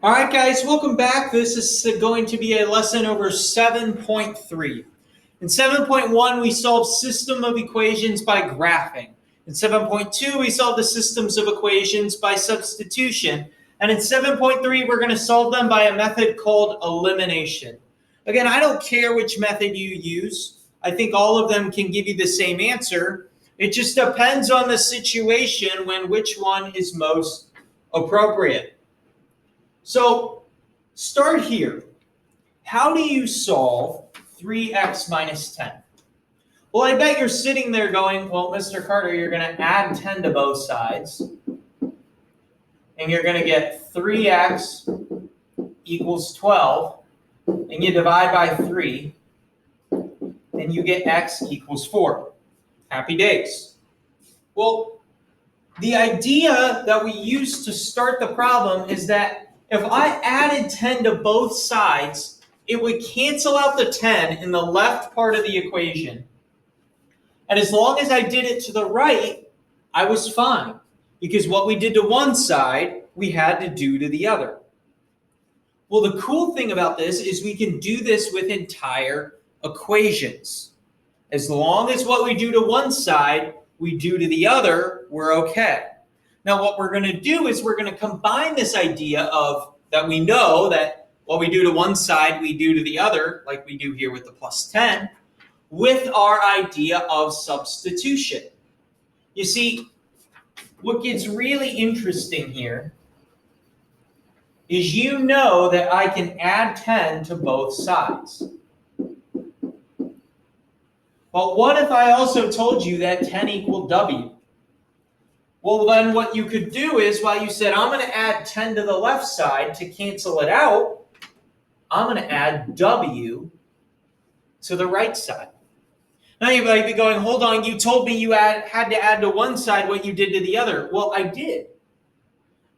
All right, guys, welcome back. This is going to be a lesson over 7.3. In 7.1, we solved system of equations by graphing. In 7.2, we solved the systems of equations by substitution. And in 7.3, we're going to solve them by a method called elimination. Again, I don't care which method you use. I think all of them can give you the same answer. It just depends on the situation when which one is most appropriate. So start here. How do you solve 3x minus 10? Well, I bet you're sitting there going, well, Mr. Carter, you're going to add 10 to both sides. And you're going to get 3x equals 12. And you divide by 3. And you get x equals 4. Happy days. Well, the idea that we use to start the problem is that if I added 10 to both sides, it would cancel out the 10 in the left part of the equation. And as long as I did it to the right, I was fine. Because what we did to one side, we had to do to the other. Well, the cool thing about this is we can do this with entire equations. As long as what we do to one side, we do to the other, we're okay. Now, what we're going to do is we're going to combine this idea of that we know that what we do to one side, we do to the other, like we do here with the plus 10, with our idea of substitution. You see, what gets really interesting here is you know that I can add 10 to both sides. But what if I also told you that 10 equaled w? Well, then what you could do is, while you said, I'm going to add 10 to the left side to cancel it out, I'm going to add w to the right side. Now you might be going, hold on, you told me you had to add to one side what you did to the other. Well, I did.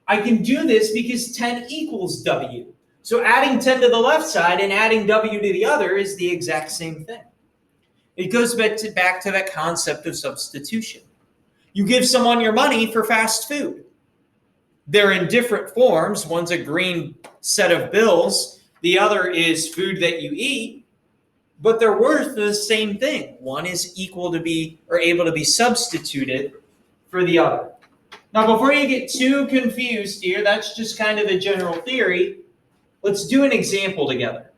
I can do this because 10 equals w. So adding 10 to the left side and adding w to the other is the exact same thing. It goes back to that concept of substitution. You give someone your money for fast food. They're in different forms. One's a green set of bills. The other is food that you eat. But they're worth the same thing. One is equal to be or able to be substituted for the other. Now, before you get too confused here, that's just kind of the general theory. Let's do an example together.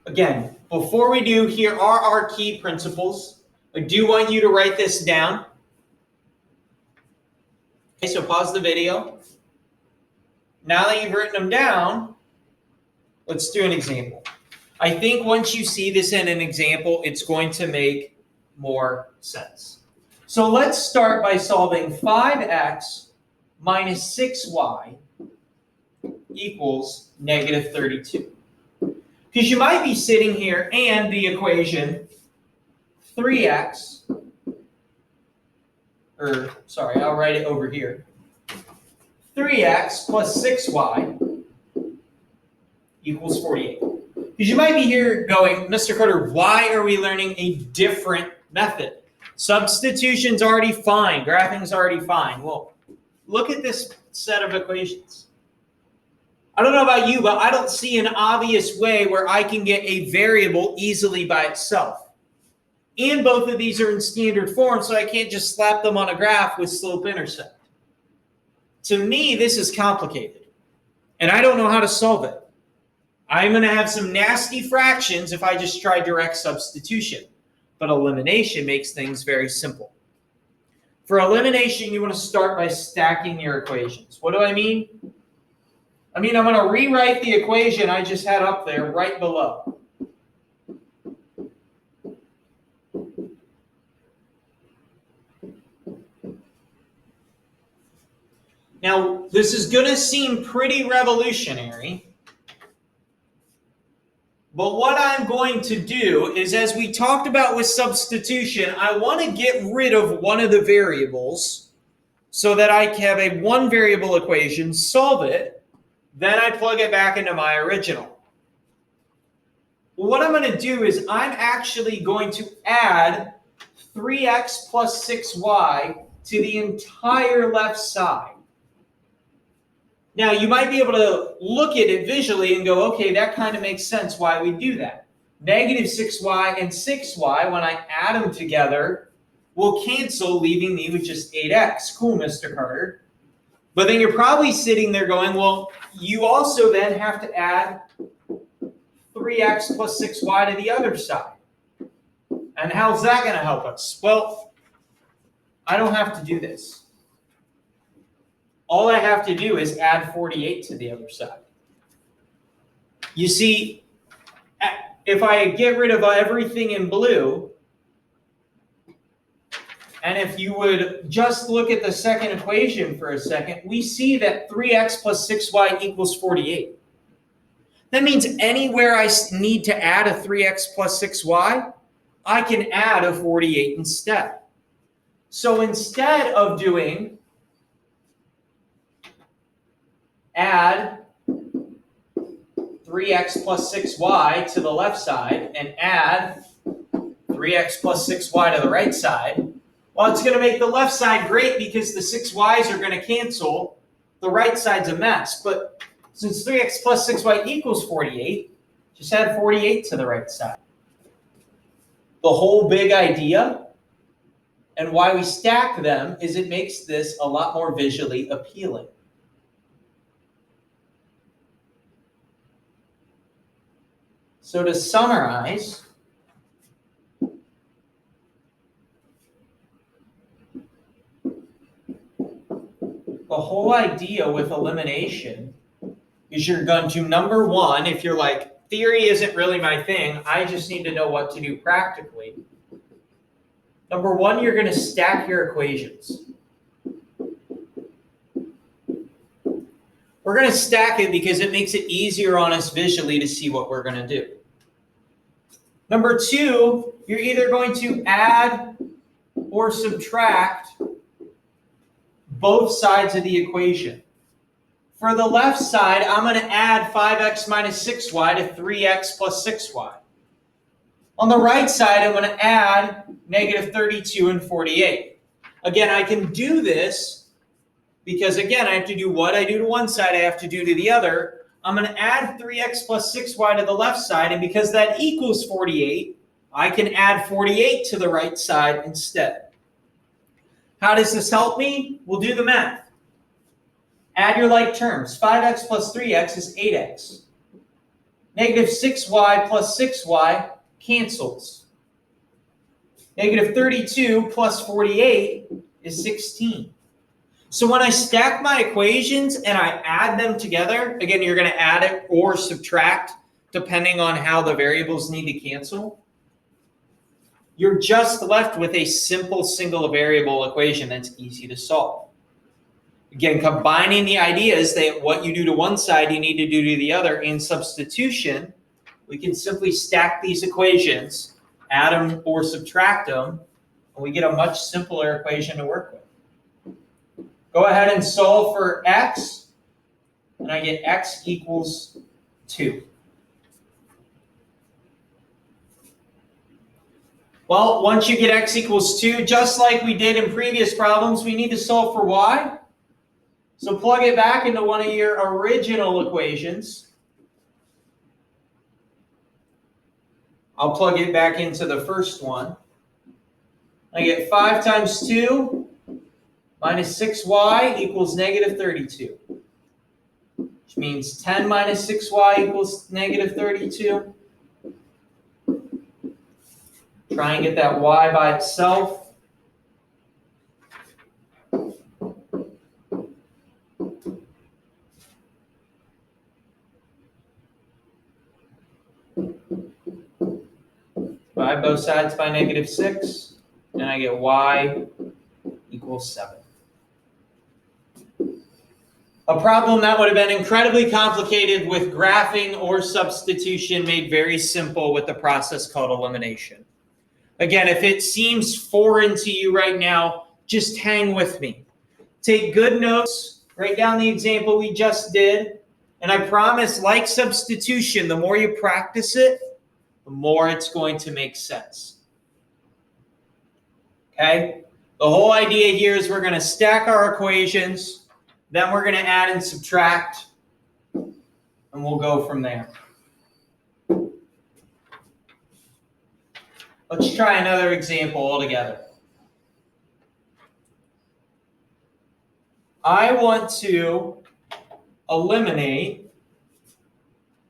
Again, before we do, here are our key principles. I do want you to write this down. Okay, so pause the video. Now that you've written them down, let's do an example. I think once you see this in an example, it's going to make more sense. So let's start by solving 5x minus 6y equals negative 32. Because you might be sitting here and the equation 3x, I'll write it over here. 3x plus 6y equals 48. Because you might be here going, Mr. Carter, why are we learning a different method? Substitution's already fine. Graphing's already fine. Well, look at this set of equations. I don't know about you, but I don't see an obvious way where I can get a variable easily by itself. And both of these are in standard form, so I can't just slap them on a graph with slope-intercept. To me, this is complicated, and I don't know how to solve it. I'm going to have some nasty fractions if I just try direct substitution, but elimination makes things very simple. For elimination, you want to start by stacking your equations. What do I mean? I'm going to rewrite the equation I just had up there right below. Now, this is going to seem pretty revolutionary, but what I'm going to do is, as we talked about with substitution, I want to get rid of one of the variables so that I can have a one variable equation, solve it, then I plug it back into my original. Well, what I'm going to do is I'm actually going to add 3x plus 6y to the entire left side. Now, you might be able to look at it visually and go, okay, that kind of makes sense why we do that. Negative 6y and 6y, when I add them together, will cancel, leaving me with just 8x. Cool, Mr. Carter. But then you're probably sitting there going, well, you also then have to add 3x plus 6y to the other side. And how's that going to help us? Well, I don't have to do this. All I have to do is add 48 to the other side. You see, if I get rid of everything in blue, and if you would just look at the second equation for a second, we see that 3x plus 6y equals 48. That means anywhere I need to add a 3x plus 6y, I can add a 48 instead. So instead of doing add 3x plus 6y to the left side and add 3x plus 6y to the right side, well, it's going to make the left side great because the 6y's are going to cancel. The right side's a mess. But since 3x plus 6y equals 48, just add 48 to the right side. The whole big idea and why we stack them is it makes this a lot more visually appealing. So to summarize, the whole idea with elimination is you're going to, number one, if you're like, theory isn't really my thing, I just need to know what to do practically. Number one, you're going to stack your equations. We're going to stack it because it makes it easier on us visually to see what we're going to do. Number two, you're either going to add or subtract both sides of the equation. For the left side, I'm going to add 5x minus 6y to 3x plus 6y. On the right side, I'm going to add negative 32 and 48. Again, I can do this because, again, I have to do what I do to one side, I have to do to the other. I'm going to add 3x plus 6y to the left side, and because that equals 48, I can add 48 to the right side instead. How does this help me? We'll do the math. Add your like terms. 5x plus 3x is 8x. Negative 6y plus 6y cancels. Negative 32 plus 48 is 16. So when I stack my equations and I add them together, again, you're going to add it or subtract depending on how the variables need to cancel. You're just left with a simple single variable equation that's easy to solve. Again, combining the ideas that what you do to one side, you need to do to the other in substitution, we can simply stack these equations, add them or subtract them, and we get a much simpler equation to work with. Go ahead and solve for x, and I get x equals 2. Well, once you get x equals 2, just like we did in previous problems, we need to solve for y. So plug it back into one of your original equations. I'll plug it back into the first one. I get 5 times 2 minus 6y equals negative 32. Which means 10 minus 6y equals negative 32. Try and get that y by itself. Divide both sides by negative 6, and I get y equals 7. A problem that would have been incredibly complicated with graphing or substitution made very simple with the process called elimination. Again, if it seems foreign to you right now, just hang with me. Take good notes, write down the example we just did, and I promise, like substitution, the more you practice it, the more it's going to make sense. Okay? The whole idea here is we're going to stack our equations, then we're going to add and subtract, and we'll go from there. Let's try another example altogether. I want to eliminate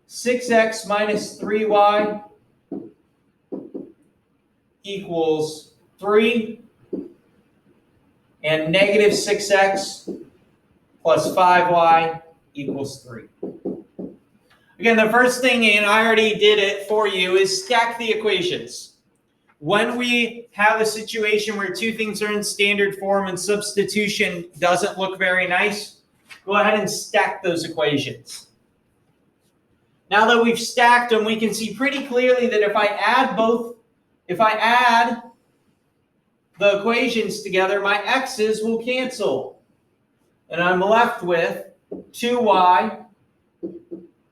6x minus 3y equals 3 and negative 6x plus 5y equals 3. Again, the first thing, and I already did it for you, is stack the equations. When we have a situation where two things are in standard form and substitution doesn't look very nice, go ahead and stack those equations. Now that we've stacked them, we can see pretty clearly that if I add the equations together, my x's will cancel. And I'm left with 2y,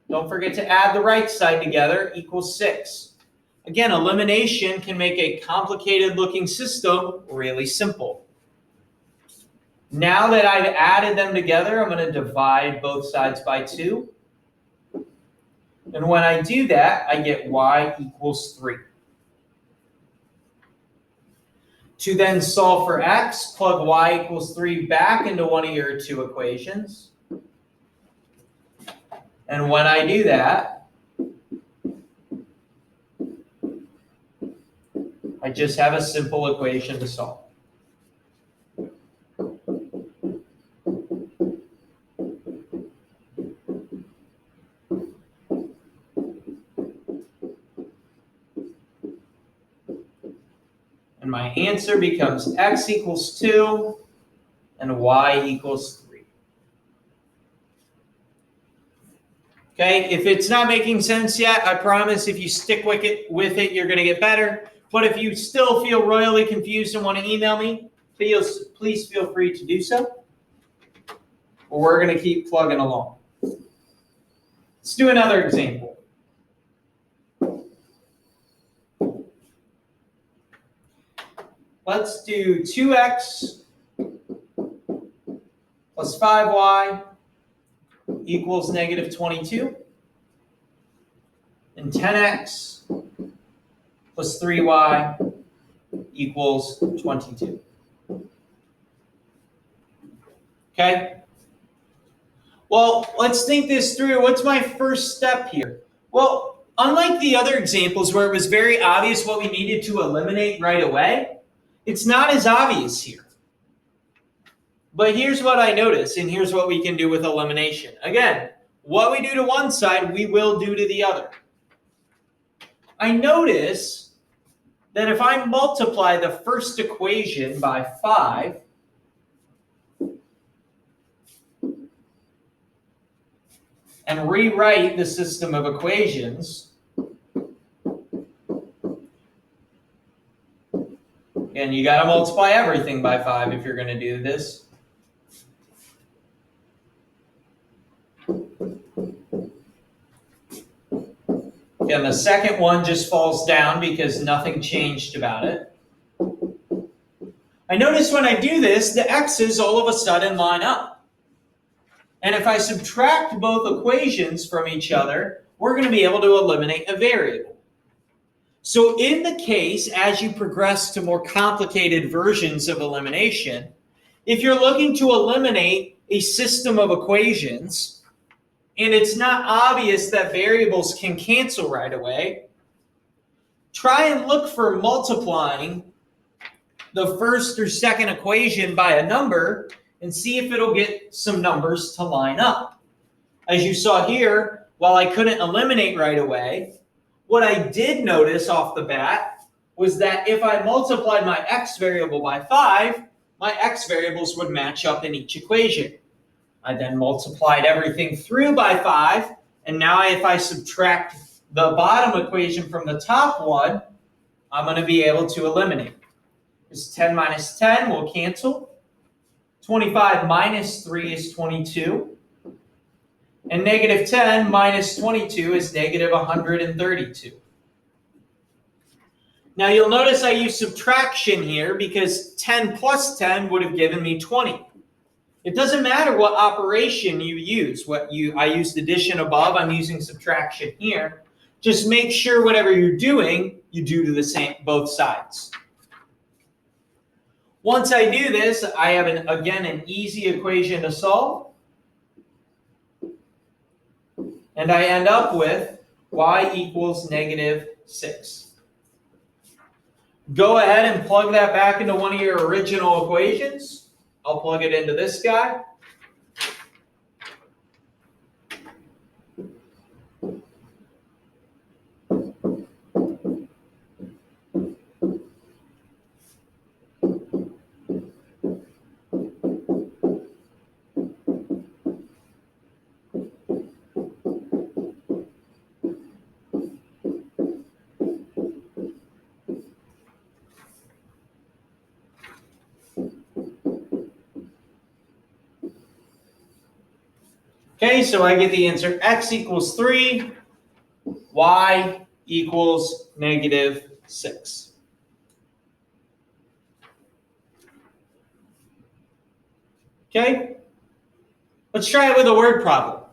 don't forget to add the right side together, equals 6. Again, elimination can make a complicated looking system really simple. Now that I've added them together, I'm going to divide both sides by 2. And when I do that, I get y equals 3. To then solve for x, plug y equals 3 back into one of your two equations. And when I do that, I just have a simple equation to solve. And my answer becomes x equals 2 and y equals 3. Okay, if it's not making sense yet, I promise if you stick with it, you're going to get better. But if you still feel royally confused and want to email me, please feel free to do so. Or we're going to keep plugging along. Let's do another example. Let's do 2x plus 5y equals negative 22. And 10x plus 3y equals 22. Okay? Well, let's think this through. What's my first step here? Well, unlike the other examples where it was very obvious what we needed to eliminate right away, it's not as obvious here. But here's what I notice, and here's what we can do with elimination. Again, what we do to one side, we will do to the other. I notice that if I multiply the first equation by 5, and rewrite the system of equations, and you got to multiply everything by 5 if you're going to do this. Again, the second one just falls down because nothing changed about it. I notice when I do this, the x's all of a sudden line up. And if I subtract both equations from each other, we're going to be able to eliminate a variable. So in the case, as you progress to more complicated versions of elimination, if you're looking to eliminate a system of equations, and it's not obvious that variables can cancel right away, try and look for multiplying the first or second equation by a number and see if it'll get some numbers to line up. As you saw here, while I couldn't eliminate right away, what I did notice off the bat was that if I multiplied my x variable by 5, my x variables would match up in each equation. I then multiplied everything through by 5, and now if I subtract the bottom equation from the top one, I'm going to be able to eliminate. Because 10 minus 10 will cancel. 25 minus 3 is 22. And negative 10 minus 22 is negative 132. Now you'll notice I use subtraction here because 10 plus 10 would have given me 20. It doesn't matter what operation you use. I used addition above, I'm using subtraction here. Just make sure whatever you're doing, you do to the same both sides. Once I do this, I have again an easy equation to solve. And I end up with y equals -6. Go ahead and plug that back into one of your original equations. I'll plug it into this guy. Okay, so I get the answer x equals 3, y equals -6. Okay, let's try it with a word problem.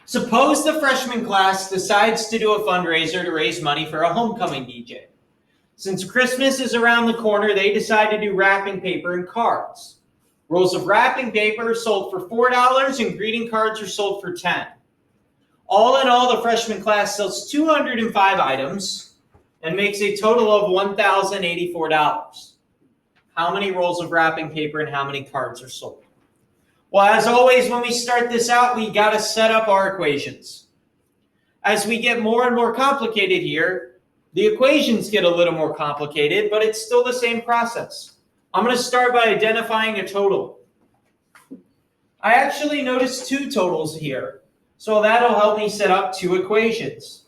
Suppose the freshman class decides to do a fundraiser to raise money for a homecoming DJ. Since Christmas is around the corner, they decide to do wrapping paper and cards. Rolls of wrapping paper are sold for $4 and greeting cards are sold for $10. All in all, the freshman class sells 205 items and makes a total of $1,084. How many rolls of wrapping paper and how many cards are sold? Well, as always, when we start this out, we got to set up our equations. As we get more and more complicated here, the equations get a little more complicated, but it's still the same process. I'm going to start by identifying a total. I actually noticed two totals here, so that'll help me set up two equations.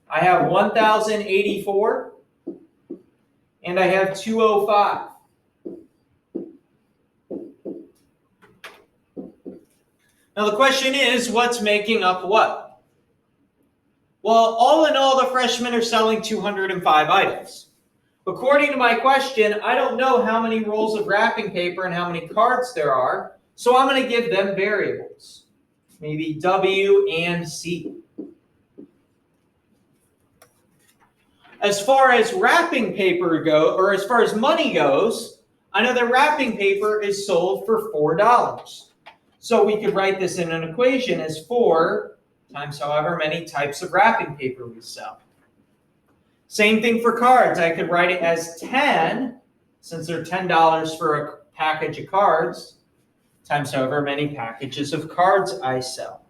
I have 1,084 and I have 205. Now the question is, what's making up what? Well, all in all, the freshmen are selling 205 items. According to my question, I don't know how many rolls of wrapping paper and how many cards there are, so I'm going to give them variables, maybe W and C. As far as wrapping paper or as far as money goes, I know that wrapping paper is sold for $4. So we could write this in an equation as 4 times however many types of wrapping paper we sell. Same thing for cards. I could write it as 10, since they're $10 for a package of cards, times however many packages of cards I sell.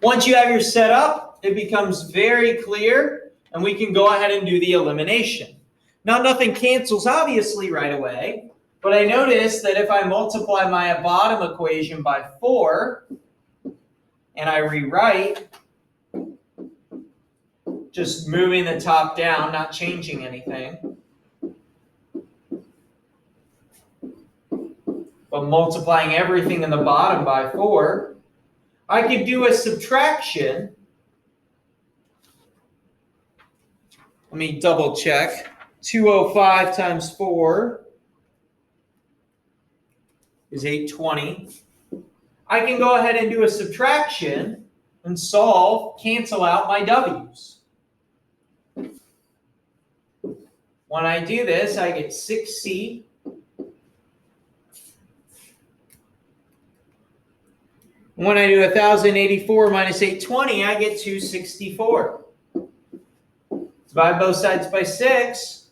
Once you have your setup, it becomes very clear, and we can go ahead and do the elimination. Now, nothing cancels obviously right away, but I notice that if I multiply my bottom equation by 4, and I rewrite, just moving the top down, not changing anything, but multiplying everything in the bottom by 4, I could do a subtraction. Let me double check. 205 times 4 is 820. I can go ahead and do a subtraction and cancel out my W's. When I do this, I get 6C. When I do 1,084 minus 820, I get 264. Divide both sides by 6.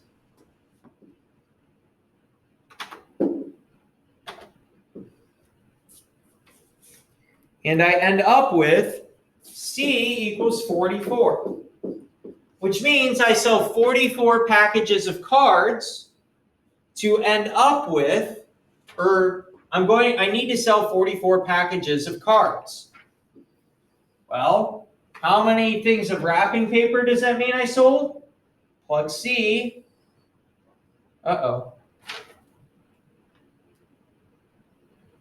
And I end up with C equals 44. Which means I sell 44 packages of cards to end up with, I need to sell 44 packages of cards. Well, how many things of wrapping paper does that mean I sold? Plug C.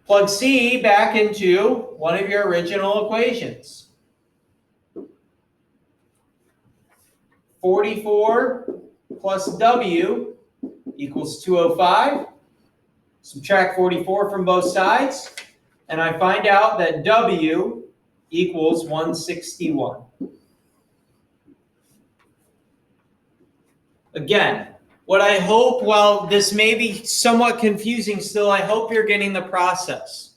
Plug C back into one of your original equations. 44 plus W equals 205. Subtract 44 from both sides, and I find out that W equals 161. Again, what I hope, while this may be somewhat confusing still, I hope you're getting the process.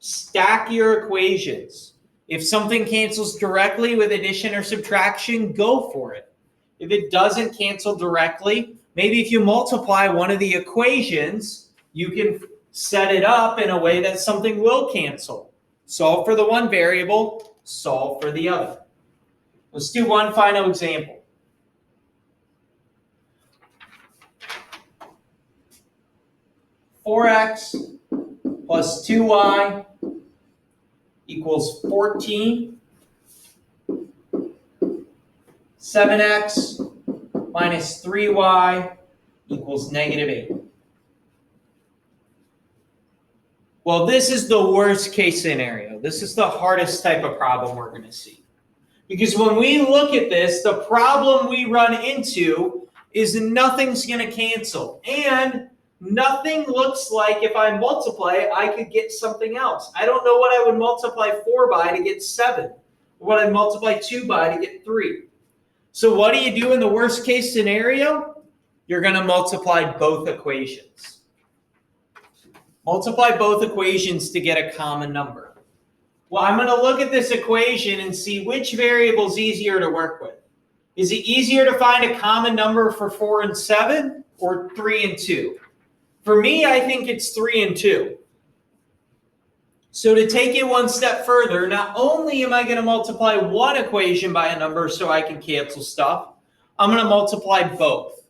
Stack your equations. If something cancels directly with addition or subtraction, go for it. If it doesn't cancel directly, maybe if you multiply one of the equations, you can set it up in a way that something will cancel. Solve for the one variable, solve for the other. Let's do one final example. (4x plus 2y equals 14). 7x minus 3y equals -8. Well, this is the worst case scenario. This is the hardest type of problem we're going to see. Because when we look at this, the problem we run into is nothing's going to cancel. And nothing looks like, if I multiply, I could get something else. I don't know what I would multiply 4 by to get 7. Or what I'd multiply 2 by to get 3. So what do you do in the worst case scenario? You're going to multiply both equations. Multiply both equations to get a common number. Well, I'm going to look at this equation and see which variable is easier to work with. Is it easier to find a common number for 4 and 7 or 3 and 2? For me, I think it's 3 and 2. So to take it one step further, not only am I going to multiply one equation by a number so I can cancel stuff, I'm going to multiply both.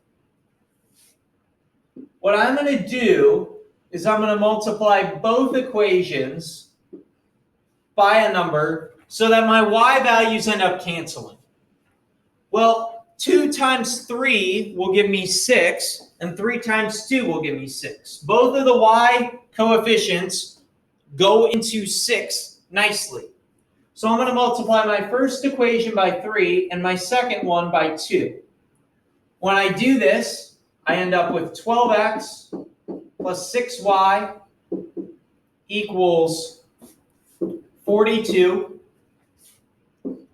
What I'm going to do is I'm going to multiply both equations by a number so that my y values end up canceling. Well, 2 times 3 will give me 6, and 3 times 2 will give me 6. Both of the y coefficients go into 6 nicely. So I'm going to multiply my first equation by 3 and my second one by 2. When I do this, I end up with 12x plus 6y equals 42.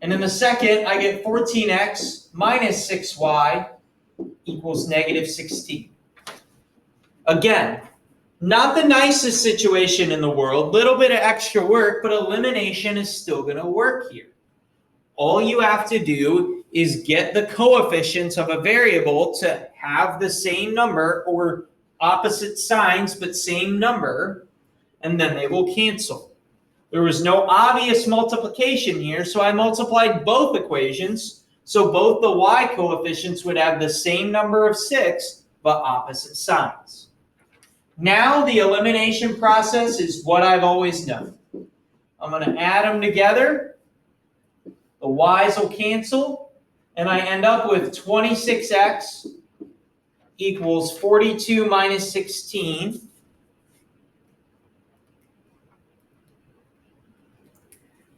And in the second, I get 14x minus 6y equals -16. Again, not the nicest situation in the world, little bit of extra work, but elimination is still going to work here. All you have to do is get the coefficients of a variable to have the same number, or opposite signs but same number, and then they will cancel. There was no obvious multiplication here, so I multiplied both equations, so both the y coefficients would have the same number of 6 but opposite signs. Now the elimination process is what I've always done. I'm going to add them together, the y's will cancel, and I end up with 26x equals 42 minus 16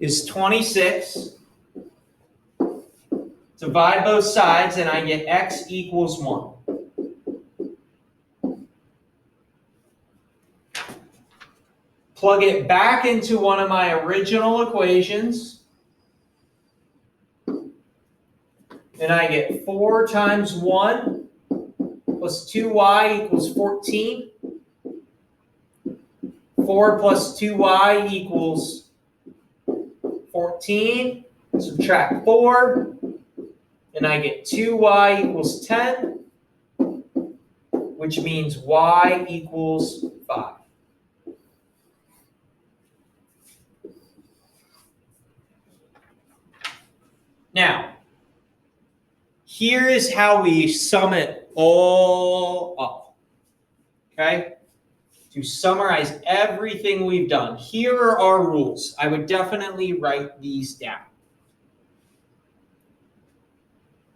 is 26. Divide both sides and I get x equals 1. Plug it back into one of my original equations. And I get 4 times 1 plus 2y equals 14. 4 plus 2y equals 14. Subtract 4. And I get 2y equals 10, which means y equals 5. Now, here is how we sum it all up. Okay? To summarize everything we've done, here are our rules. I would definitely write these down.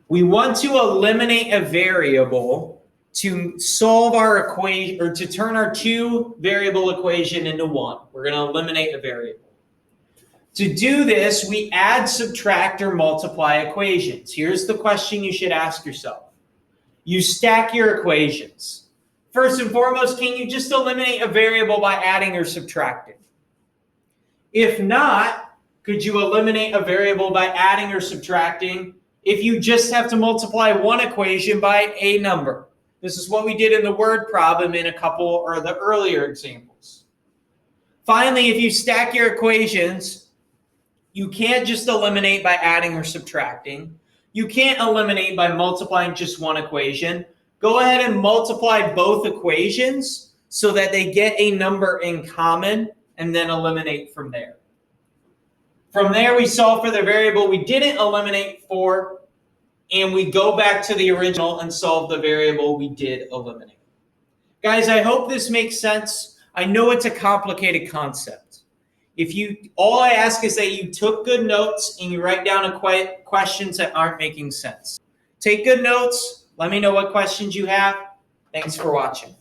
We want to eliminate a variable to solve our equation, or to turn our 2-variable equation into 1. We're going to eliminate a variable. To do this, we add, subtract, or multiply equations. Here's the question you should ask yourself. You stack your equations. First and foremost, can you just eliminate a variable by adding or subtracting? If not, could you eliminate a variable by adding or subtracting if you just have to multiply one equation by a number? This is what we did in the word problem in a couple or the earlier examples. Finally, if you stack your equations, you can't just eliminate by adding or subtracting. You can't eliminate by multiplying just one equation. Go ahead and multiply both equations so that they get a number in common and then eliminate from there. From there, we solve for the variable we didn't eliminate for, and we go back to the original and solve the variable we did eliminate. Guys, I hope this makes sense. I know it's a complicated concept. All I ask is that you took good notes and you write down questions that aren't making sense. Take good notes. Let me know what questions you have. Thanks for watching.